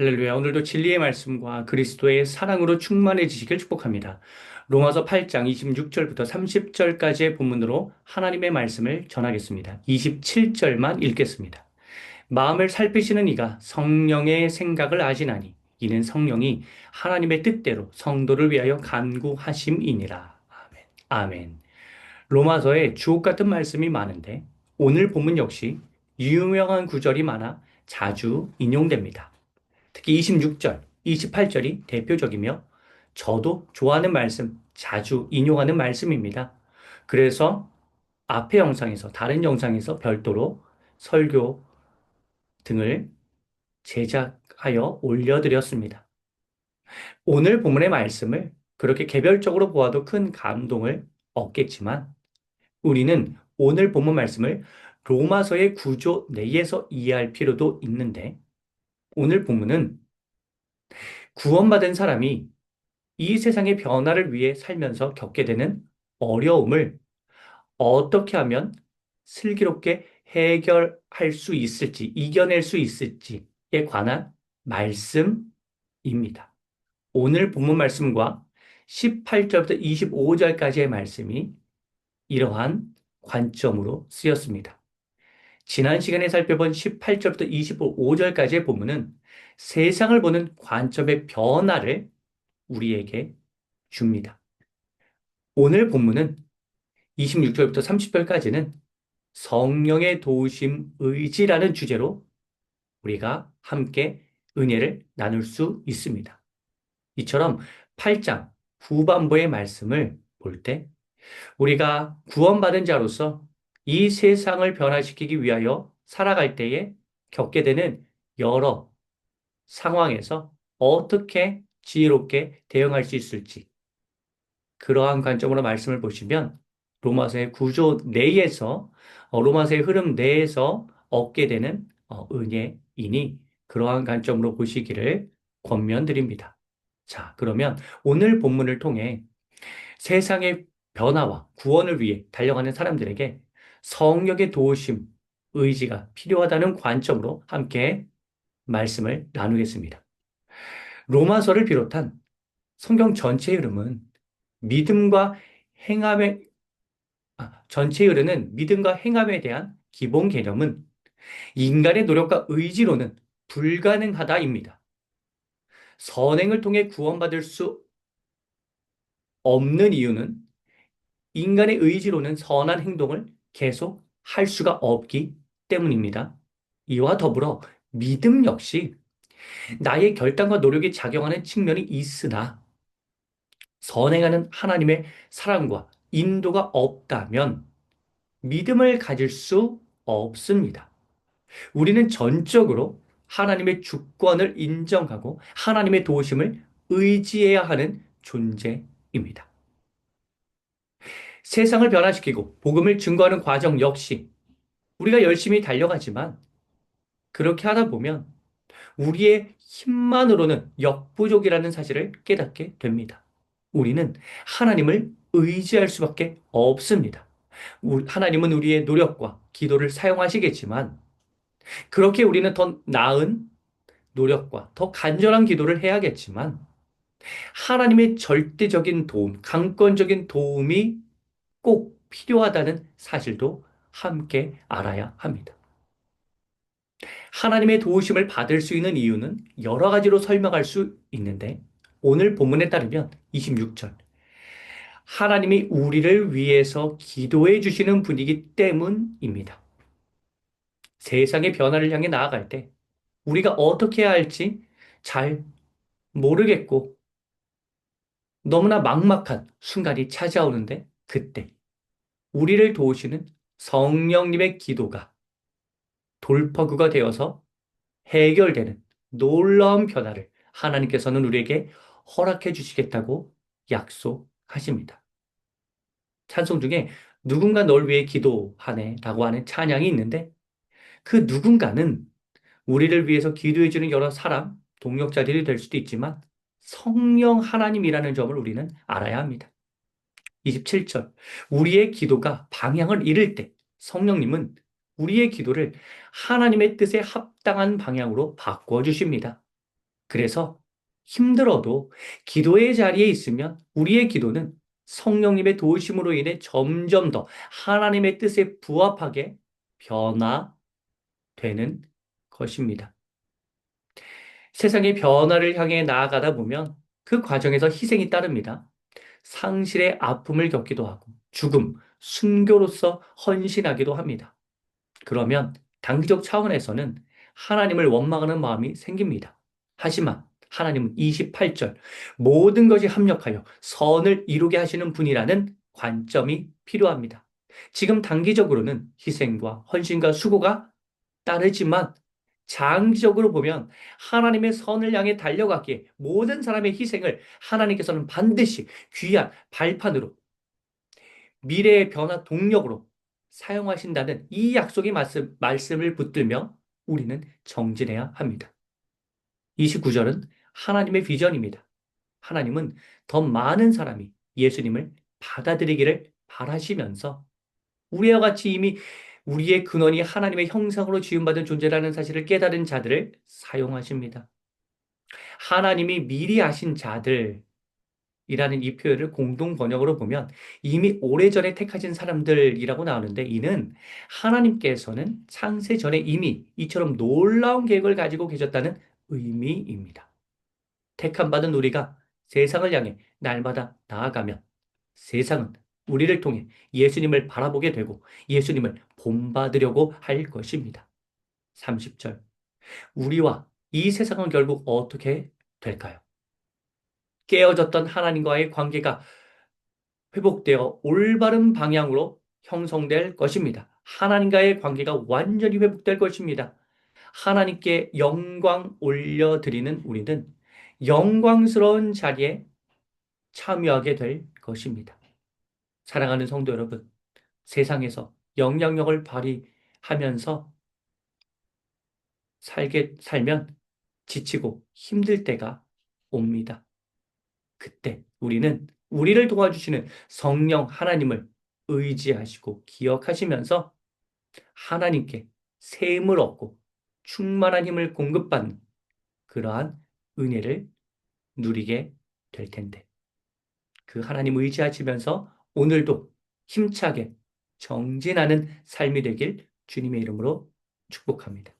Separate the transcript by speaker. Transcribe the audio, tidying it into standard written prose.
Speaker 1: 할렐루야. 오늘도 진리의 말씀과 그리스도의 사랑으로 충만해지시길 축복합니다. 로마서 8장 26절부터 30절까지의 본문으로 하나님의 말씀을 전하겠습니다. 27절만 읽겠습니다. 마음을 살피시는 이가 성령의 생각을 아시나니 이는 성령이 하나님의 뜻대로 성도를 위하여 간구하심이니라. 아멘. 아멘. 로마서에 주옥 같은 말씀이 많은데 오늘 본문 역시 유명한 구절이 많아 자주 인용됩니다. 특히 26절, 28절이 대표적이며 저도 좋아하는 말씀, 자주 인용하는 말씀입니다. 그래서 앞의 영상에서, 다른 영상에서 별도로 설교 등을 제작하여 올려드렸습니다. 오늘 본문의 말씀을 그렇게 개별적으로 보아도 큰 감동을 얻겠지만 우리는 오늘 본문 말씀을 로마서의 구조 내에서 이해할 필요도 있는데 오늘 본문은 구원받은 사람이 이 세상의 변화를 위해 살면서 겪게 되는 어려움을 어떻게 하면 슬기롭게 해결할 수 있을지, 이겨낼 수 있을지에 관한 말씀입니다. 오늘 본문 말씀과 18절부터 25절까지의 말씀이 이러한 관점으로 쓰였습니다. 지난 시간에 살펴본 18절부터 25절까지의 본문은 세상을 보는 관점의 변화를 우리에게 줍니다. 오늘 본문은 26절부터 30절까지는 성령의 도우심 의지라는 주제로 우리가 함께 은혜를 나눌 수 있습니다. 이처럼 8장 후반부의 말씀을 볼 때 우리가 구원받은 자로서 이 세상을 변화시키기 위하여 살아갈 때에 겪게 되는 여러 상황에서 어떻게 지혜롭게 대응할 수 있을지 그러한 관점으로 말씀을 보시면 로마서의 구조 내에서 로마서의 흐름 내에서 얻게 되는 은혜이니 그러한 관점으로 보시기를 권면드립니다. 자, 그러면 오늘 본문을 통해 세상의 변화와 구원을 위해 달려가는 사람들에게 성령의 도우심, 의지가 필요하다는 관점으로 함께 말씀을 나누겠습니다. 로마서를 비롯한 성경 전체의 흐름은 믿음과 행함의 전체의 흐름은 믿음과 행함에 대한 기본 개념은 인간의 노력과 의지로는 불가능하다입니다. 선행을 통해 구원받을 수 없는 이유는 인간의 의지로는 선한 행동을 계속 할 수가 없기 때문입니다. 이와 더불어 믿음 역시 나의 결단과 노력이 작용하는 측면이 있으나 선행하는 하나님의 사랑과 인도가 없다면 믿음을 가질 수 없습니다. 우리는 전적으로 하나님의 주권을 인정하고 하나님의 도우심을 의지해야 하는 존재입니다. 세상을 변화시키고 복음을 증거하는 과정 역시 우리가 열심히 달려가지만 그렇게 하다 보면 우리의 힘만으로는 역부족이라는 사실을 깨닫게 됩니다. 우리는 하나님을 의지할 수밖에 없습니다. 하나님은 우리의 노력과 기도를 사용하시겠지만 그렇게 우리는 더 나은 노력과 더 간절한 기도를 해야겠지만 하나님의 절대적인 도움, 강권적인 도움이 꼭 필요하다는 사실도 함께 알아야 합니다. 하나님의 도우심을 받을 수 있는 이유는 여러 가지로 설명할 수 있는데 오늘 본문에 따르면 26절 하나님이 우리를 위해서 기도해 주시는 분이기 때문입니다. 세상의 변화를 향해 나아갈 때 우리가 어떻게 해야 할지 잘 모르겠고 너무나 막막한 순간이 찾아오는데 그때 우리를 도우시는 성령님의 기도가 돌파구가 되어서 해결되는 놀라운 변화를 하나님께서는 우리에게 허락해 주시겠다고 약속하십니다. 찬송 중에 누군가 널 위해 기도하네 라고 하는 찬양이 있는데 그 누군가는 우리를 위해서 기도해 주는 여러 사람, 동역자들이 될 수도 있지만 성령 하나님이라는 점을 우리는 알아야 합니다. 27절. 우리의 기도가 방향을 잃을 때 성령님은 우리의 기도를 하나님의 뜻에 합당한 방향으로 바꾸어 주십니다. 그래서 힘들어도 기도의 자리에 있으면 우리의 기도는 성령님의 도우심으로 인해 점점 더 하나님의 뜻에 부합하게 변화되는 것입니다. 세상의 변화를 향해 나아가다 보면 그 과정에서 희생이 따릅니다. 상실의 아픔을 겪기도 하고 죽음, 순교로서 헌신하기도 합니다. 그러면 단기적 차원에서는 하나님을 원망하는 마음이 생깁니다. 하지만 하나님은 28절 모든 것이 합력하여 선을 이루게 하시는 분이라는 관점이 필요합니다. 지금 단기적으로는 희생과 헌신과 수고가 따르지만 장기적으로 보면 하나님의 선을 향해 달려가기에 모든 사람의 희생을 하나님께서는 반드시 귀한 발판으로 미래의 변화 동력으로 사용하신다는 이 약속의 말씀을 붙들며 우리는 정진해야 합니다. 29절은 하나님의 비전입니다. 하나님은 더 많은 사람이 예수님을 받아들이기를 바라시면서 우리와 같이 이미 우리의 근원이 하나님의 형상으로 지음받은 존재라는 사실을 깨달은 자들을 사용하십니다. 하나님이 미리 아신 자들, 이라는 이 표현을 공동 번역으로 보면 이미 오래전에 택하신 사람들이라고 나오는데 이는 하나님께서는 창세 전에 이미 이처럼 놀라운 계획을 가지고 계셨다는 의미입니다. 택함 받은 우리가 세상을 향해 날마다 나아가면 세상은 우리를 통해 예수님을 바라보게 되고 예수님을 본받으려고 할 것입니다. 30절. 우리와 이 세상은 결국 어떻게 될까요? 깨어졌던 하나님과의 관계가 회복되어 올바른 방향으로 형성될 것입니다. 하나님과의 관계가 완전히 회복될 것입니다. 하나님께 영광 올려드리는 우리는 영광스러운 자리에 참여하게 될 것입니다. 사랑하는 성도 여러분, 세상에서 영향력을 발휘하면서 살면 지치고 힘들 때가 옵니다. 그때 우리는 우리를 도와주시는 성령 하나님을 의지하시고 기억하시면서 하나님께 새 힘을 얻고 충만한 힘을 공급받는 그러한 은혜를 누리게 될 텐데 그 하나님 의지하시면서 오늘도 힘차게 정진하는 삶이 되길 주님의 이름으로 축복합니다.